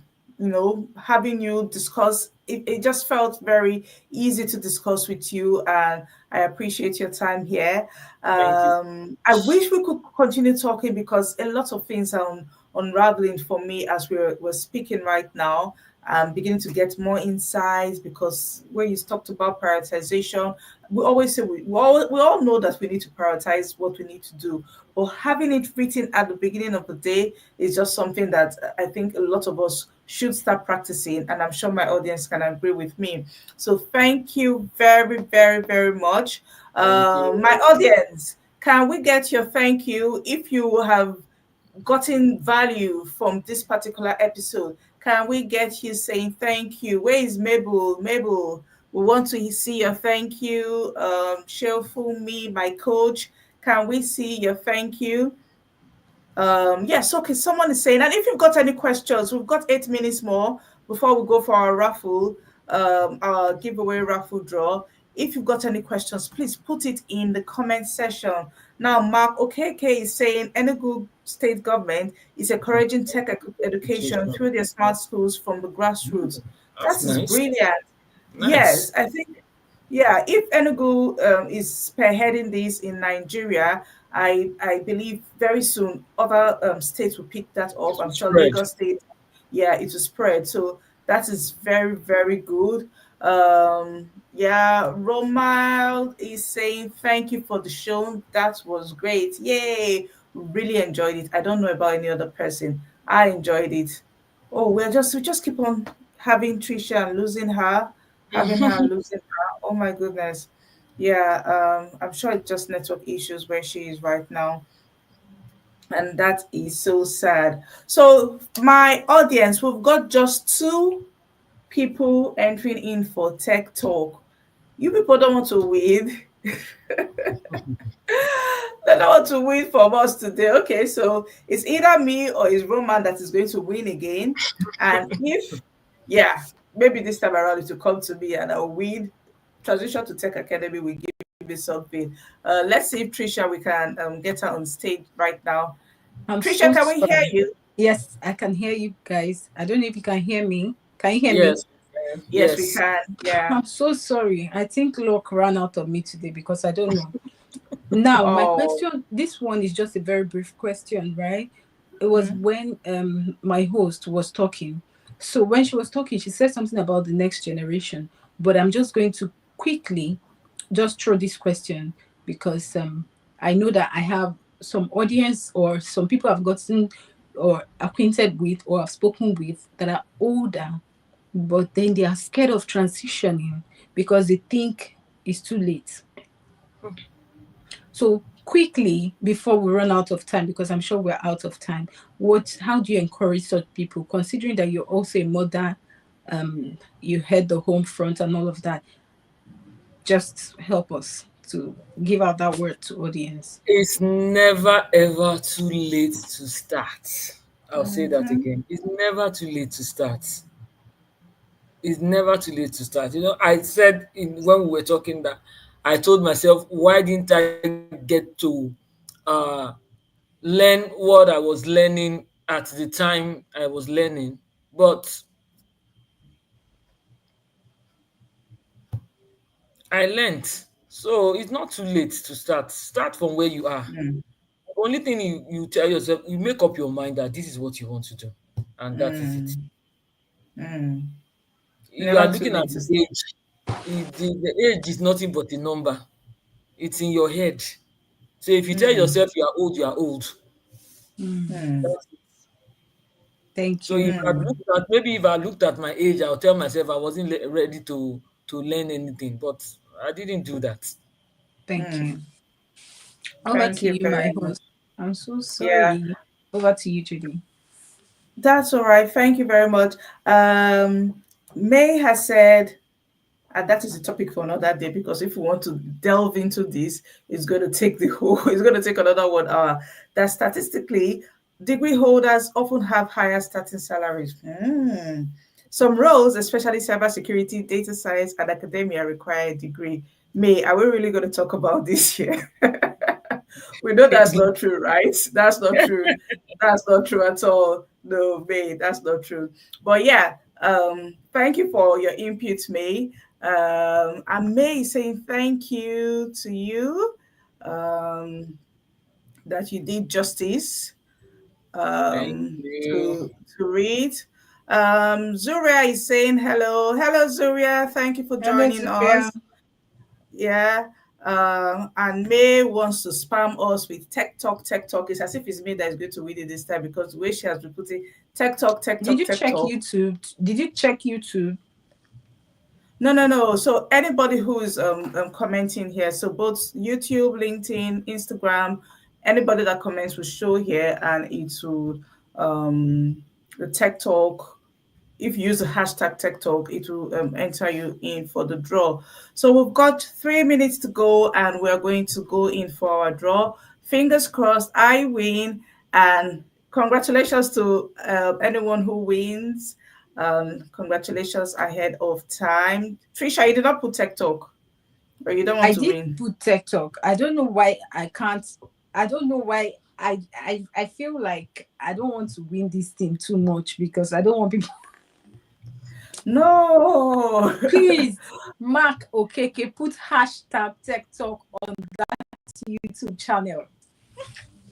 having you discuss. It just felt very easy to discuss with you, and I appreciate your time here. thank you. I wish we could continue talking, because a lot of things are unraveling for me as we're speaking right now. I'm beginning to get more insights, because when you talked about prioritization, we always say we all know that we need to prioritize what we need to do, but having it written at the beginning of the day is just something that I think a lot of us should start practicing, and I'm sure my audience can agree with me. So thank you very, very, very much. Thank you. My audience, can we get your thank you if you have gotten value from this particular episode? Can we get you saying thank you? Where is Mabel? Mabel, we want to see your thank you. Shelfu, me, my coach, can we see your thank you? Yes, okay, someone is saying, and if you've got any questions, we've got 8 minutes more before we go for our raffle, our giveaway raffle draw. If you've got any questions, please put it in the comment section. Now, Mark Okeke is saying Enugu state government is encouraging tech education Education. through their smart schools from the grassroots. That's That is nice. brilliant. Nice. Yes, I think, yeah, if Enugu is spearheading this in Nigeria, I believe very soon other states will pick that up. It will I'm sure spread. Lagos State, yeah, it will spread. So that is very, very good. Yeah, Romal is saying thank you for the show. That was great. Yay. Really enjoyed it. I don't know about any other person. I enjoyed it. Oh, we just keep on having Tricia and losing her, having her and losing her. Oh my goodness. Yeah, I'm sure it's just network issues where she is right now. And that is so sad. So, my audience, we've got just two people entering in for Tech Talk. You people don't want to win. They don't want to win from us today. Okay, so it's either me or it's Roman that is going to win again. And if, yeah, maybe this time around it will come to me and I'll win. Transition to Tech Academy will give me something. Let's see if Tricia, we can get her on stage right now. I'm Tricia, so can we hear sorry. you? Yes, I can hear you guys. I don't know if you can hear me. Can you hear me? Yes. Yes, we Yes. can. Yeah. I'm so sorry. I think luck ran out of me today because I don't know. Now, my Oh. question, this one is just a very brief question, right? It was Mhm. when my host was talking. So when she was talking, she said something about the next generation, but I'm just going to quickly just throw this question because I know that I have some audience or some people I've gotten or acquainted with or have spoken with that are older, but then they are scared of transitioning because they think it's too late. So quickly before we run out of time, because I'm sure we're out of time, how do you encourage such people, considering that you're also a mother, you head the home front and all of that? Just help us to give out that word to audience. It's never ever too late to start. I'll say that Mhm. again. It's never too late to start. It's never too late to start. I said when we were talking that I told myself, why didn't I get to uh, learn what I was learning at the time I was learning? But I learned. So it's not too late to start. Start from where you are. Mm. only thing you tell yourself, you make up your mind that this is what you want to do, and that is it. Mm, mm. You are Never too looking at late the to start. age. The age is nothing but a number. It's in your head. So if you tell Mm, yourself you are old, you are old. Mm. mm, That's it. Thank So you. if I mm, looked at maybe if I looked at my age, I'll tell myself I wasn't ready to learn anything, but I didn't do that. Thank you. mm. Over Thank to you you, my very much. host. I'm so Yeah, sorry. Over to you, Judy. that's all right. Thank you very much. May has said, and that is a topic for another day because if we want to delve into this, it's going to take the whole, it's going to take another 1 hour. That statistically, degree holders often have higher starting salaries. Some roles, especially cybersecurity, data science, and academia, require a degree. May, are we really going to talk about this here? We know that's not true, right? That's not true. That's not true at all. No, May, that's not true. But yeah, thank you for your input, May. And May is saying thank you to you um, that you did justice Thank you. to read. Zuria is saying hello. Hello, Zuria. Thank you for Hello, joining Zubia. us. Yeah. And May wants to spam us with tech talk, tech talk. It's as if it's me that is going to read it this time because the way she has been putting tech talk, tech Did talk, you tech check talk. YouTube? Did you check YouTube? No, no, no. So anybody who is commenting here, so both YouTube, LinkedIn, Instagram, anybody that comments will show here, and it will the tech talk. If you use the hashtag Tech Talk, it will enter you in for the draw. So we've got 3 minutes to go, and we're going to go in for our draw. Fingers crossed, I win, and congratulations to anyone who wins. Congratulations ahead of time. Trisha, you did not put Tech Talk, or you don't want I to did win. put TikTok. I don't know why I can't. I don't know why I feel like I don't want to win this thing too much because I don't want people. No. Please, Mark Okeke, put hashtag TikTok on YouTube channel.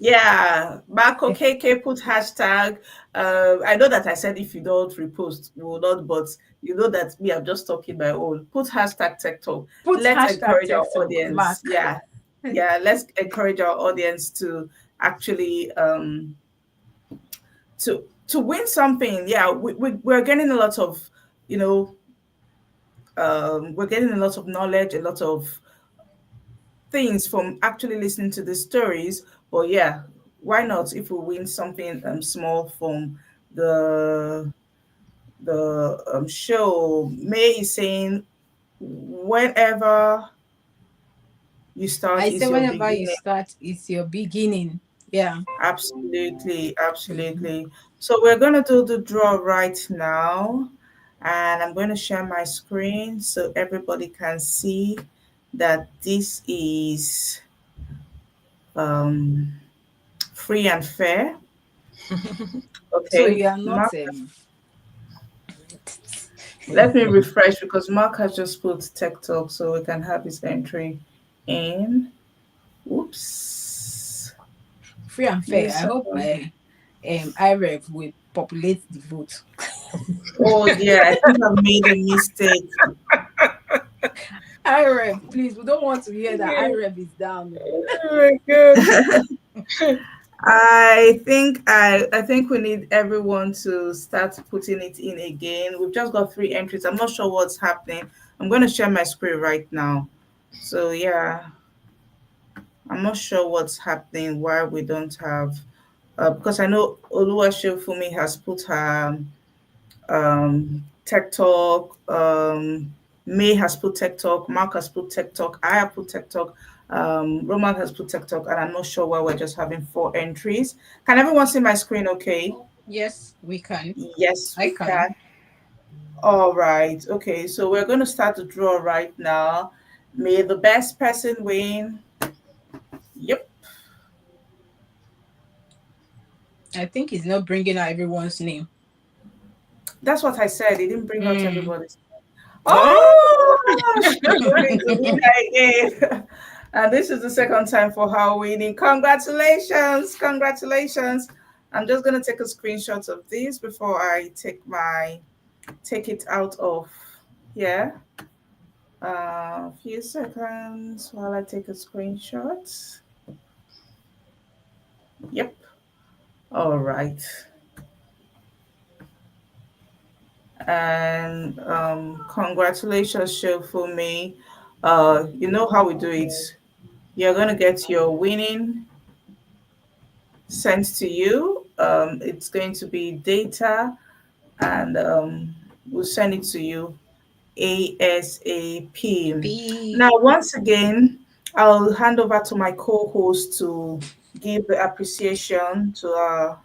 Yeah, Marco KK put hashtag. I know that I said if you don't repost, we will not, but you know that me, I'm just talking my own. Put hashtag TikTok. Put Let's hashtag encourage our TikTok, audience. Mark. Yeah, yeah, let's encourage our audience to actually to win something. Yeah, we're getting a lot of, you know, we're getting a lot of knowledge, a lot of things from actually listening to the stories. But yeah, why not if we win something small from the show? May is saying whenever you start I is say your whenever you beginning. start, it's your beginning. Yeah. Absolutely, Mhm. absolutely. So we're gonna do the draw right now, and I'm going to share my screen so everybody can see that this is um, free and fair. So Okay, you are not. Mark, let me refresh because Mark has just put tech talk so we can have his entry in. Whoops. Free and Give me a fair. I hope second. my IREV will populate the vote. Oh dear, I think I've made a mistake. IREV, please. We don't want to hear that IREV is down. Oh. Oh my god. I think we need everyone to start putting it in again. We've just got 3 entries. I'm not sure what's happening. I'm going to share my screen right now. So yeah, I'm not sure what's happening, why we don't have because I know Oluwaseun Fumi has put her Tech Talk, May has put Tech Talk, Mark has put Tech Talk, I have put Tech Talk, Roman has put Tech Talk, and I'm not sure why we're just having 4 entries. Can everyone see my screen okay? Yes, we can. Yes, I we can. can. All right. Okay, so we're going to start the draw right now. May the best person win. Yep. I think he's not bringing out everyone's name. That's what I said. It didn't bring out Mm. everybody's. Oh, Oh, she's going to win again. And this is the second time for her winning. Congratulations! Congratulations! I'm just gonna take a screenshot of this before I take it out of here. A few seconds while I take a screenshot. Yep. All right. And congratulations, show for me. You know how we do it. You're gonna get your winning sent to you. It's going to be data, and we'll send it to you ASAP. Now, Be once again, I'll hand over to my co-host to give the appreciation to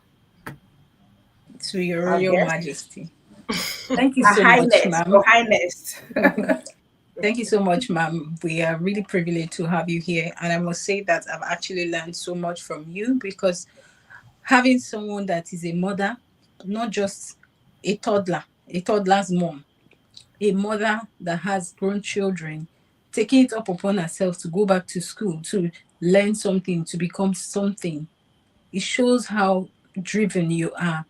to your our royal guest, majesty. Thank you Her so much, Highness, ma'am. Your Highness. Thank you so much, ma'am. We are really privileged to have you here. And I must say that I've actually learned so much from you because having someone that is a mother, not just a toddler's mom, a mother that has grown children, taking it up upon herself to go back to school, to learn something, to become something. It shows how driven you are.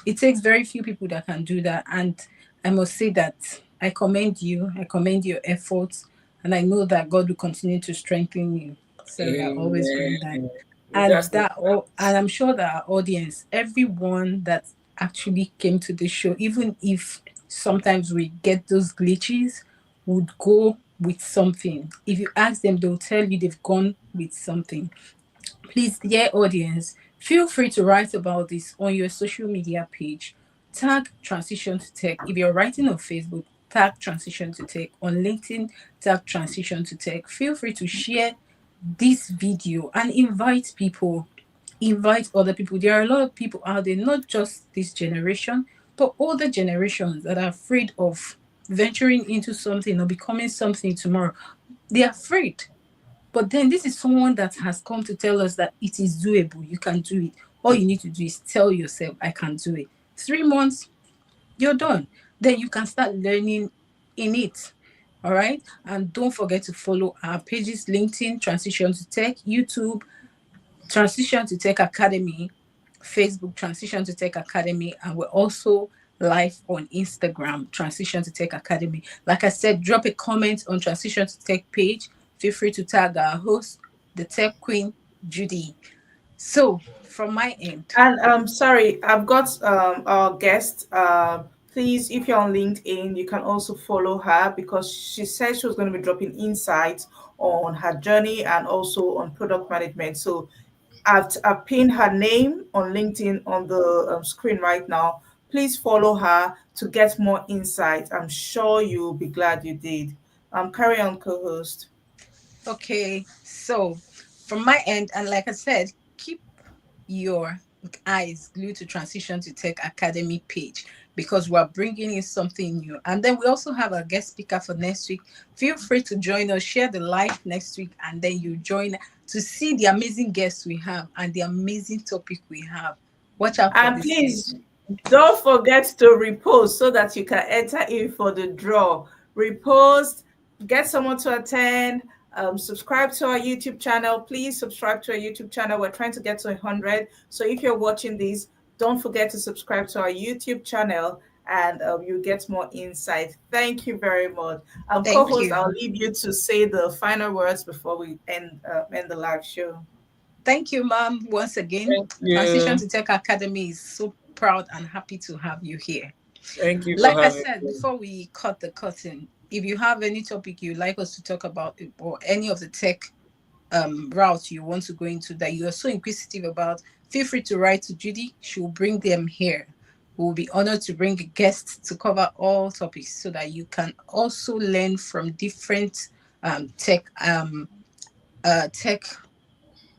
It takes very few people that can do that. And I must say that I commend you. I commend your efforts. And I know that God will continue to strengthen you. So we are always praying that. Amen. And That's the that all, and I'm sure that our audience, everyone that actually came to the show, even if sometimes we get those glitches, would go with something. If you ask them, they'll tell you they've gone with something. Please, dear audience, feel free to write about this on your social media page. Tag Transition to Tech. If you're writing on Facebook, tag Transition to Tech. On LinkedIn, tag Transition to Tech. Feel free to share this video and invite people. Invite other people. There are a lot of people out there, not just this generation, but older generations that are afraid of venturing into something or becoming something tomorrow. They're afraid, but then this is someone that has come to tell us that it is doable. You can do it. All you need to do is tell yourself, I can do it. 3 months, you're done. Then you can start learning in it. All right. And don't forget to follow our pages: LinkedIn, Transition to Tech; YouTube, Transition to Tech Academy; Facebook, Transition to Tech Academy. And we're also live on Instagram, Transition to Tech Academy. Like I said, drop a comment on Transition to Tech page. Feel free to tag our host, the Tech Queen, Judy. So, from my end, And sorry, I've got our guest. Please, if you're on LinkedIn, you can also follow her because she said she was going to be dropping insights on her journey and also on product management. So I've pinned her name on LinkedIn on the screen right now. Please follow her to get more insight. I'm sure you'll be glad you did. Carry on, co-host. okay. So, from my end, and like I said, keep your eyes glued to Transition to Tech Academy page because we're bringing in something new. And then we also have a guest speaker for next week. Feel free to join us, share the live next week, and then you join to see the amazing guests we have and the amazing topic we have. Watch out for And this next please week. don't forget to repost so that you can enter in for the draw. Repost, get someone to attend, subscribe to our YouTube channel. Please subscribe to our YouTube channel. We're trying to get to 100. So if you're watching this, don't forget to subscribe to our YouTube channel and you get more insight. Thank you very much. Thank Co-host, I'll you. leave you to say the final words before we end the live show. Thank you, ma'am. Once again, Thank Transition you. to Tech Academy is so proud and happy to have you here. Thank you for Like I having said, me. before we cut the curtain, if you have any topic you'd like us to talk about or any of the tech route you want to go into that you are so inquisitive about, feel free to write to Judy. She will bring them here. We'll be honored to bring a guest to cover all topics so that you can also learn from different tech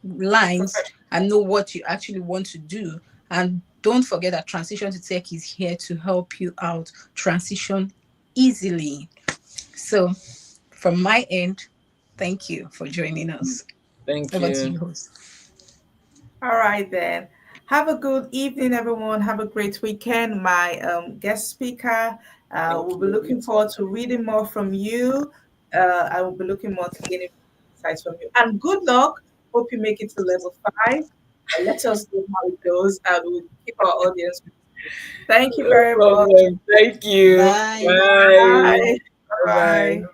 lines Professional. and know what you actually want to do. And don't forget that Transition to Tech is here to help you out transition easily. So, from my end, thank you for joining us. Thank Over to you. you, host. All right, then. Have a good evening, everyone. Have a great weekend. My guest speaker Thank will be you. You looking too. forward to reading more from you. I will be looking more to getting insights from you. And good luck. Hope you make it to level 5. Let us know how it goes, and we'll keep our audience. Thank you No very much. problem. Thank you. Bye. Bye. Bye. Bye. Bye.